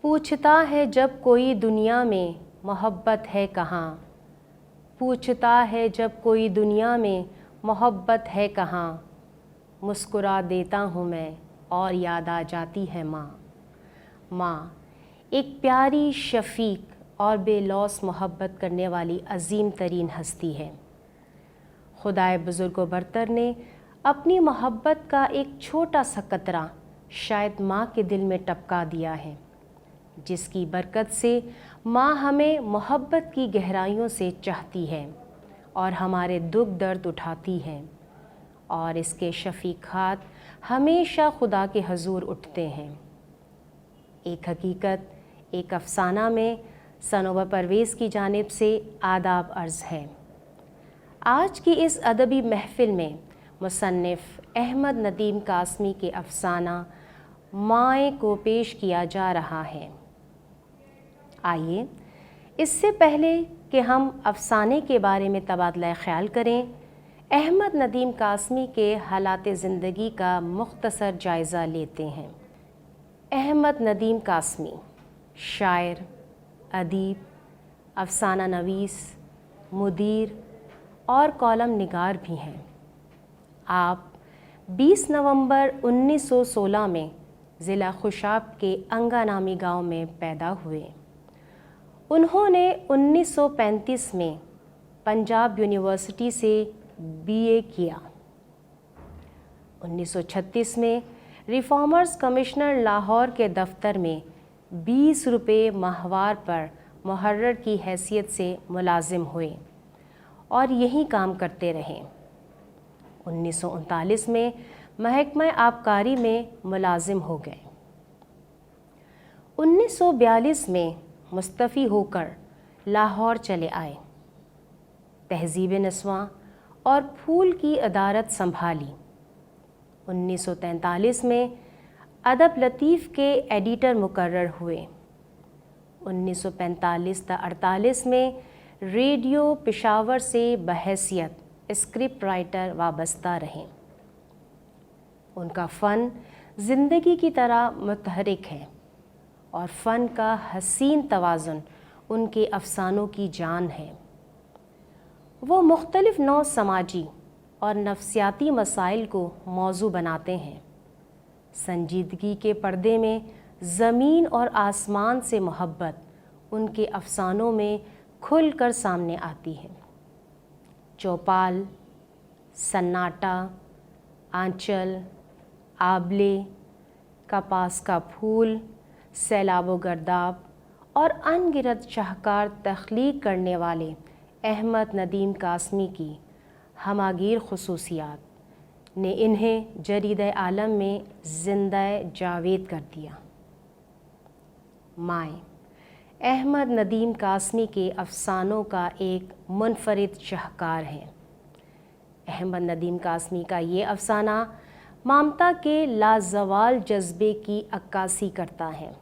پوچھتا ہے جب کوئی دنیا میں محبت ہے کہاں، پوچھتا ہے جب کوئی دنیا میں محبت ہے کہاں، مسکرا دیتا ہوں میں اور یاد آ جاتی ہے ماں۔ ماں ایک پیاری، شفیق اور بے لوث محبت کرنے والی عظیم ترین ہستی ہے۔ خدائے بزرگ و برتر نے اپنی محبت کا ایک چھوٹا سا قطرہ شاید ماں کے دل میں ٹپکا دیا ہے، جس کی برکت سے ماں ہمیں محبت کی گہرائیوں سے چاہتی ہے اور ہمارے دکھ درد اٹھاتی ہے، اور اس کے شفیق ہاتھ ہمیشہ خدا کے حضور اٹھتے ہیں۔ ایک حقیقت، ایک افسانہ میں سنوبہ پرویز کی جانب سے آداب عرض ہے۔ آج کی اس ادبی محفل میں مصنف احمد ندیم قاسمی کے افسانہ مائیں کو پیش کیا جا رہا ہے۔ آئیے اس سے پہلے کہ ہم افسانے کے بارے میں تبادلہ خیال کریں، احمد ندیم قاسمی کے حالات زندگی کا مختصر جائزہ لیتے ہیں۔ احمد ندیم قاسمی شاعر، ادیب، افسانہ نویس، مدیر اور کالم نگار بھی ہیں۔ آپ 20 نومبر 1916 میں ضلع خوشاب کے انگا نامی گاؤں میں پیدا ہوئے۔ انہوں نے 1935 میں پنجاب یونیورسٹی سے BA کیا۔ 1936 میں ریفارمرز کمشنر لاہور کے دفتر میں 20 روپے ماہوار پر محرر کی حیثیت سے ملازم ہوئے اور یہیں کام کرتے رہے۔ 1939 میں محکمہ آبکاری میں ملازم ہو گئے۔ 1942 میں مستعفی ہو کر لاہور چلے آئے۔ تہذیب نسواں اور پھول کی ادارت سنبھالی۔ 1943 میں ادب لطیف کے ایڈیٹر مقرر ہوئے۔ 1945 تا 48 میں ریڈیو پشاور سے بحیثیت اسکرپٹ رائٹر وابستہ رہے۔ ان کا فن زندگی کی طرح متحرک ہے اور فن کا حسین توازن ان کے افسانوں کی جان ہے۔ وہ مختلف نوع سماجی اور نفسیاتی مسائل کو موضوع بناتے ہیں۔ سنجیدگی کے پردے میں زمین اور آسمان سے محبت ان کے افسانوں میں کھل کر سامنے آتی ہے۔ چوپال، سناٹا، آنچل، آبلے، کپاس کا پھول، سیلاب و گرداب اور ان گنت شاہکار تخلیق کرنے والے احمد ندیم قاسمی کی ہماگیر خصوصیات نے انہیں جریدہ عالم میں زندہ جاوید کر دیا۔ مائیں احمد ندیم قاسمی کے افسانوں کا ایک منفرد شاہکار ہے۔ احمد ندیم قاسمی کا یہ افسانہ ممتا کے لازوال جذبے کی عکاسی کرتا ہے۔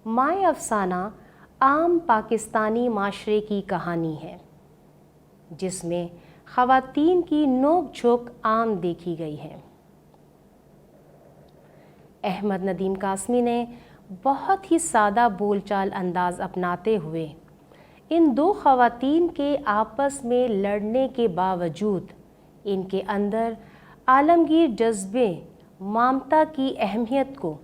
مائیں افسانہ عام پاکستانی معاشرے کی کہانی ہے، جس میں خواتین کی نوک جھوک عام دیکھی گئی ہے۔ احمد ندیم قاسمی نے بہت ہی سادہ بول چال انداز اپناتے ہوئے ان دو خواتین کے آپس میں لڑنے کے باوجود ان کے اندر عالمگیر جذبے ممتا کی اہمیت کو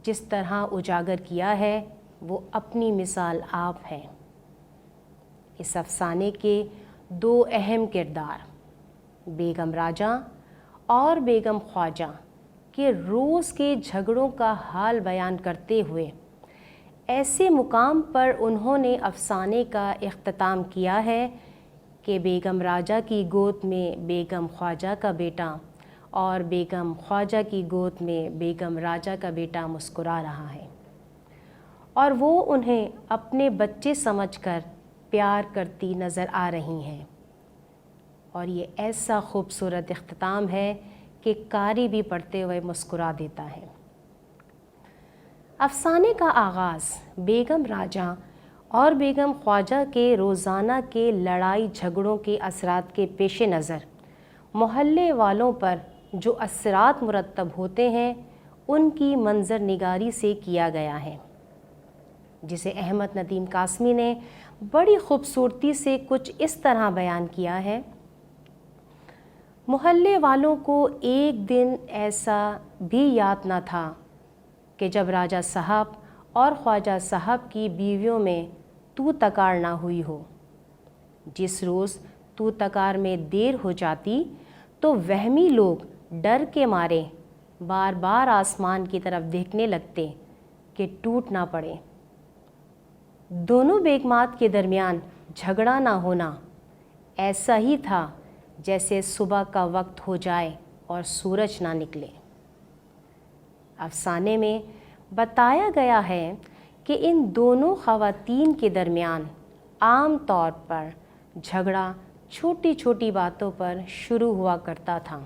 جس طرح اجاگر کیا ہے، وہ اپنی مثال آپ ہے۔ اس افسانے کے دو اہم کردار بیگم راجہ اور بیگم خواجہ کے روز کے جھگڑوں کا حال بیان کرتے ہوئے ایسے مقام پر انہوں نے افسانے کا اختتام کیا ہے کہ بیگم راجہ کی گود میں بیگم خواجہ کا بیٹا اور بیگم خواجہ کی گود میں بیگم راجہ کا بیٹا مسکرا رہا ہے اور وہ انہیں اپنے بچے سمجھ کر پیار کرتی نظر آ رہی ہیں، اور یہ ایسا خوبصورت اختتام ہے کہ قاری بھی پڑھتے ہوئے مسکرا دیتا ہے۔ افسانے کا آغاز بیگم راجہ اور بیگم خواجہ کے روزانہ کے لڑائی جھگڑوں کے اثرات کے پیش نظر محلے والوں پر جو اثرات مرتب ہوتے ہیں ان کی منظر نگاری سے کیا گیا ہے، جسے احمد ندیم قاسمی نے بڑی خوبصورتی سے کچھ اس طرح بیان کیا ہے: محلے والوں کو ایک دن ایسا بھی یاد نہ تھا کہ جب راجہ صاحب اور خواجہ صاحب کی بیویوں میں تو تکار نہ ہوئی ہو۔ جس روز تو تکار میں دیر ہو جاتی تو وہمی لوگ ڈر کے مارے بار بار آسمان کی طرف دیکھنے لگتے کہ ٹوٹ نہ پڑے۔ دونوں بیگمات کے درمیان جھگڑا نہ ہونا ایسا ہی تھا جیسے صبح کا وقت ہو جائے اور سورج نہ نکلے۔ افسانے میں بتایا گیا ہے کہ ان دونوں خواتین کے درمیان عام طور پر جھگڑا چھوٹی چھوٹی باتوں پر شروع ہوا کرتا تھا،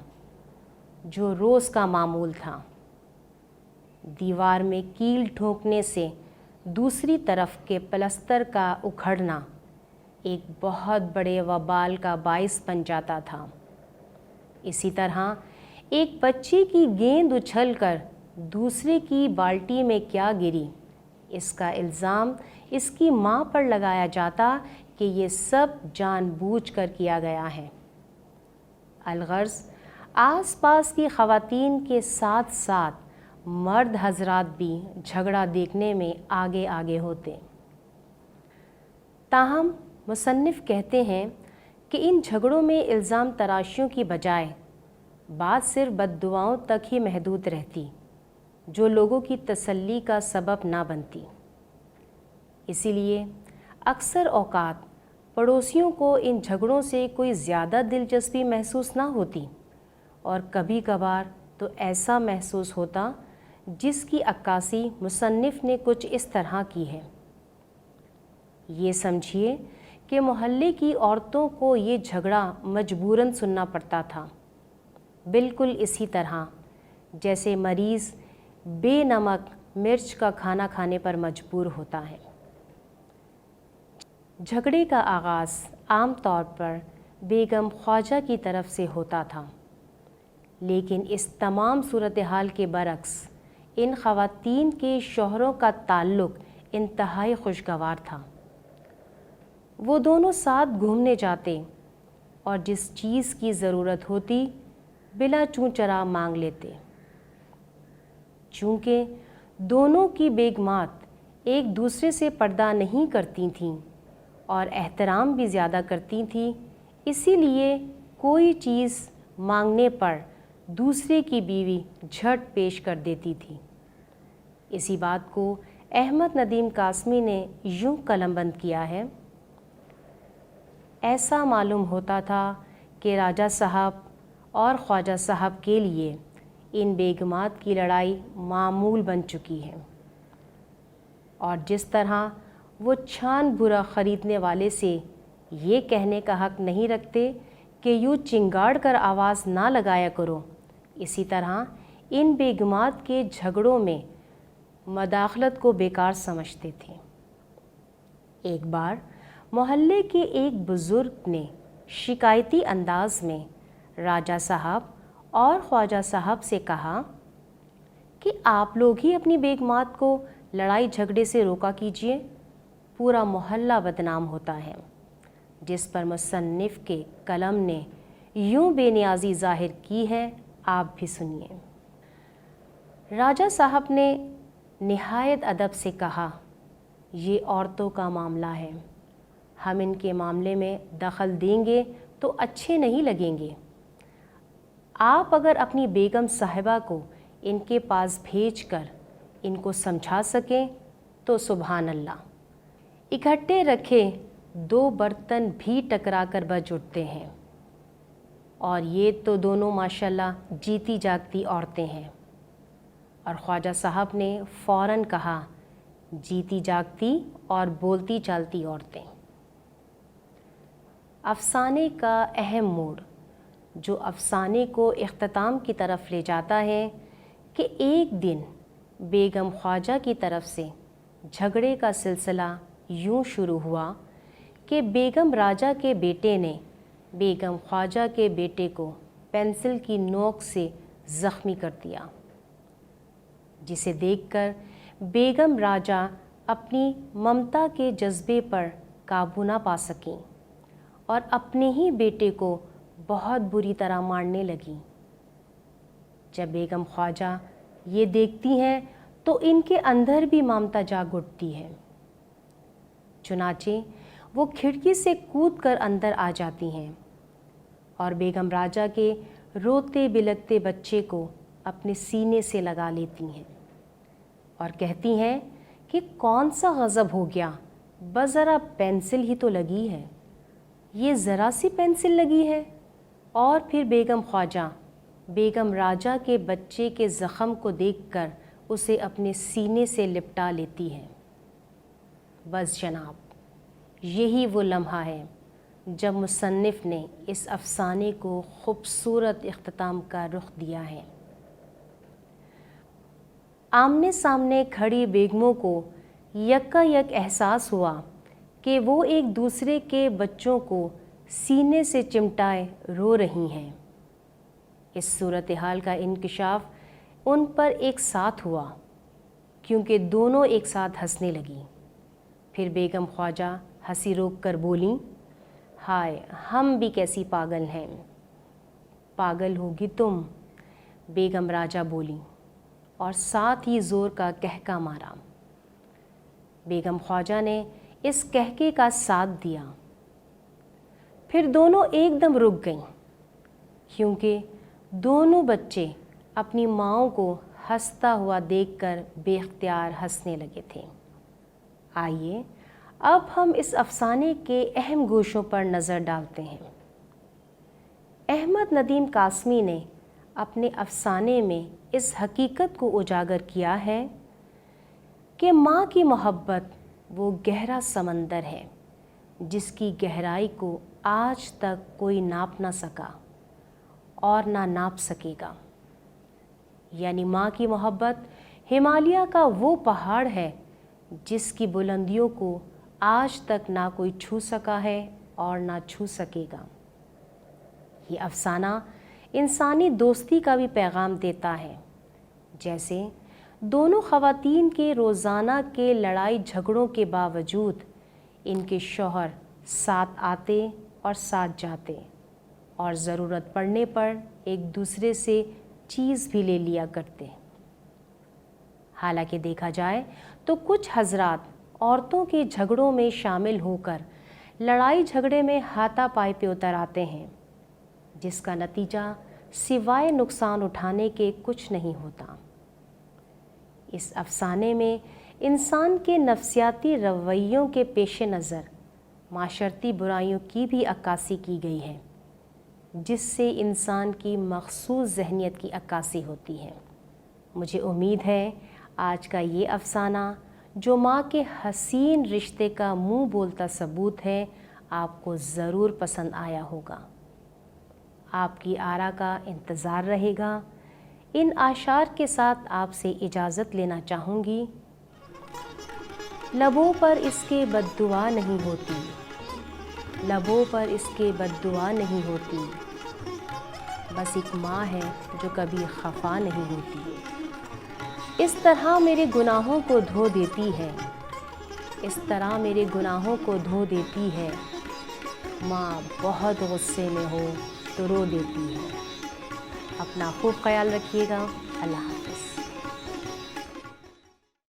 جو روز کا معمول تھا۔ دیوار میں کیل ٹھونکنے سے دوسری طرف کے پلستر کا اکھڑنا ایک بہت بڑے وبال کا باعث بن جاتا تھا۔ اسی طرح ایک بچے کی گیند اچھل کر دوسرے کی بالٹی میں کیا گری، اس کا الزام اس کی ماں پر لگایا جاتا کہ یہ سب جان بوجھ کر کیا گیا ہے۔ الغرض آس پاس کی خواتین کے ساتھ ساتھ مرد حضرات بھی جھگڑا دیکھنے میں آگے آگے ہوتے۔ تاہم مصنف کہتے ہیں کہ ان جھگڑوں میں الزام تراشیوں کی بجائے بات صرف بد دعاؤں تک ہی محدود رہتی، جو لوگوں کی تسلی کا سبب نہ بنتی۔ اسی لیے اکثر اوقات پڑوسیوں کو ان جھگڑوں سے کوئی زیادہ دلچسپی محسوس نہ ہوتی، اور کبھی کبھار تو ایسا محسوس ہوتا، جس کی عکاسی مصنف نے کچھ اس طرح کی ہے: یہ سمجھیے کہ محلے کی عورتوں کو یہ جھگڑا مجبوراً سننا پڑتا تھا، بالکل اسی طرح جیسے مریض بے نمک مرچ کا کھانا کھانے پر مجبور ہوتا ہے۔ جھگڑے کا آغاز عام طور پر بیگم خواجہ کی طرف سے ہوتا تھا، لیکن اس تمام صورتحال کے برعکس ان خواتین کے شوہروں کا تعلق انتہائی خوشگوار تھا۔ وہ دونوں ساتھ گھومنے جاتے اور جس چیز کی ضرورت ہوتی بلا چوں چرا مانگ لیتے۔ چونکہ دونوں کی بیگمات ایک دوسرے سے پردہ نہیں کرتی تھیں اور احترام بھی زیادہ کرتی تھیں، اسی لیے کوئی چیز مانگنے پر دوسرے کی بیوی جھٹ پیش کر دیتی تھی۔ اسی بات کو احمد ندیم قاسمی نے یوں قلم بند کیا ہے: ایسا معلوم ہوتا تھا کہ راجہ صاحب اور خواجہ صاحب کے لیے ان بیگمات کی لڑائی معمول بن چکی ہے، اور جس طرح وہ چھان برا خریدنے والے سے یہ کہنے کا حق نہیں رکھتے کہ یوں چنگاڑ کر آواز نہ لگایا کرو، اسی طرح ان بیگمات کے جھگڑوں میں مداخلت کو بیکار سمجھتے تھے۔ ایک بار محلے کے ایک بزرگ نے شکایتی انداز میں راجہ صاحب اور خواجہ صاحب سے کہا کہ آپ لوگ ہی اپنی بیگمات کو لڑائی جھگڑے سے روکا کیجیے، پورا محلہ بدنام ہوتا ہے۔ جس پر مصنف کے قلم نے یوں بے نیازی ظاہر کی ہے، آپ بھی سنیے۔ راجہ صاحب نے نہایت ادب سے کہا: یہ عورتوں کا معاملہ ہے، ہم ان کے معاملے میں دخل دیں گے تو اچھے نہیں لگیں گے۔ آپ اگر اپنی بیگم صاحبہ کو ان کے پاس بھیج کر ان کو سمجھا سکیں تو سبحان اللہ، اکٹھے رکھے دو برتن بھی ٹکرا کر بج اٹھتے ہیں، اور یہ تو دونوں ماشاءاللہ جیتی جاگتی عورتیں ہیں۔ اور خواجہ صاحب نے فوراً کہا: جیتی جاگتی اور بولتی چالتی عورتیں۔ افسانے کا اہم موڑ جو افسانے کو اختتام کی طرف لے جاتا ہے کہ ایک دن بیگم خواجہ کی طرف سے جھگڑے کا سلسلہ یوں شروع ہوا کہ بیگم راجہ کے بیٹے نے بیگم خواجہ کے بیٹے کو پینسل کی نوک سے زخمی کر دیا۔ جسے دیکھ کر بیگم راجہ اپنی ممتا کے جذبے پر قابو نہ پا سکیں اور اپنے ہی بیٹے کو بہت بری طرح مارنے لگیں۔ جب بیگم خواجہ یہ دیکھتی ہیں تو ان کے اندر بھی ممتا جاگ اٹھتی ہے۔ چنانچہ وہ کھڑکی سے کود کر اندر آ جاتی ہیں اور بیگم راجہ کے روتے بلکتے بچے کو اپنے سینے سے لگا لیتی ہیں اور کہتی ہیں کہ کون سا غضب ہو گیا، بس ذرا پینسل ہی تو لگی ہے، یہ ذرا سی پینسل لگی ہے۔ اور پھر بیگم خواجہ بیگم راجہ کے بچے کے زخم کو دیکھ کر اسے اپنے سینے سے لپٹا لیتی ہے۔ بس جناب، یہی وہ لمحہ ہے جب مصنف نے اس افسانے کو خوبصورت اختتام کا رخ دیا ہے۔ آمنے سامنے کھڑی بیگموں کو یکا یک احساس ہوا کہ وہ ایک دوسرے کے بچوں کو سینے سے چمٹائے رو رہی ہیں۔ اس صورتحال کا انکشاف ان پر ایک ساتھ ہوا کیونکہ دونوں ایک ساتھ ہنسنے لگیں۔ پھر بیگم خواجہ ہنسی روک کر بولیں، ہائے ہم بھی کیسی پاگل ہیں۔ پاگل ہوگی تم، بیگم راجہ بولیں اور ساتھ ہی زور کا کہکا مارا۔ بیگم خواجہ نے اس کہکے کا ساتھ دیا۔ پھر دونوں ایک دم رک گئیں کیونکہ دونوں بچے اپنی ماؤں کو ہنستا ہوا دیکھ کر بے اختیار ہنسنے لگے تھے۔ آئیے اب ہم اس افسانے کے اہم گوشوں پر نظر ڈالتے ہیں۔ احمد ندیم قاسمی نے اپنے افسانے میں اس حقیقت کو اجاگر کیا ہے کہ ماں کی محبت وہ گہرا سمندر ہے جس کی گہرائی کو آج تک کوئی ناپ نہ سکا اور نہ ناپ سکے گا۔ یعنی ماں کی محبت ہمالیہ کا وہ پہاڑ ہے جس کی بلندیوں کو آج تک نہ کوئی چھو سکا ہے اور نہ چھو سکے گا۔ یہ افسانہ انسانی دوستی کا بھی پیغام دیتا ہے۔ جیسے دونوں خواتین کے روزانہ کے لڑائی جھگڑوں کے باوجود ان کے شوہر ساتھ آتے اور ساتھ جاتے اور ضرورت پڑنے پر ایک دوسرے سے چیز بھی لے لیا کرتے۔ حالانکہ دیکھا جائے تو کچھ حضرات عورتوں کے جھگڑوں میں شامل ہو کر لڑائی جھگڑے میں ہاتھا پائی پہ اتر آتے ہیں، جس کا نتیجہ سوائے نقصان اٹھانے کے کچھ نہیں ہوتا۔ اس افسانے میں انسان کے نفسیاتی رویوں کے پیش نظر معاشرتی برائیوں کی بھی عکاسی کی گئی ہے، جس سے انسان کی مخصوص ذہنیت کی عکاسی ہوتی ہے۔ مجھے امید ہے آج کا یہ افسانہ جو ماں کے حسین رشتے کا منہ بولتا ثبوت ہے آپ کو ضرور پسند آیا ہوگا۔ آپ کی آرا کا انتظار رہے گا۔ ان اشعار کے ساتھ آپ سے اجازت لینا چاہوں گی۔ لبوں پر اس کے بد دعا نہیں ہوتی، لبوں پر اس کے بد دعا نہیں ہوتی، بس ایک ماں ہے جو کبھی خفا نہیں ہوتی۔ اس طرح میرے گناہوں کو دھو دیتی ہے، اس طرح میرے گناہوں کو دھو دیتی ہے، ماں بہت غصے میں ہو تو رو دیتی ہے۔ اپنا خوب خیال رکھیے گا۔ اللہ حافظ۔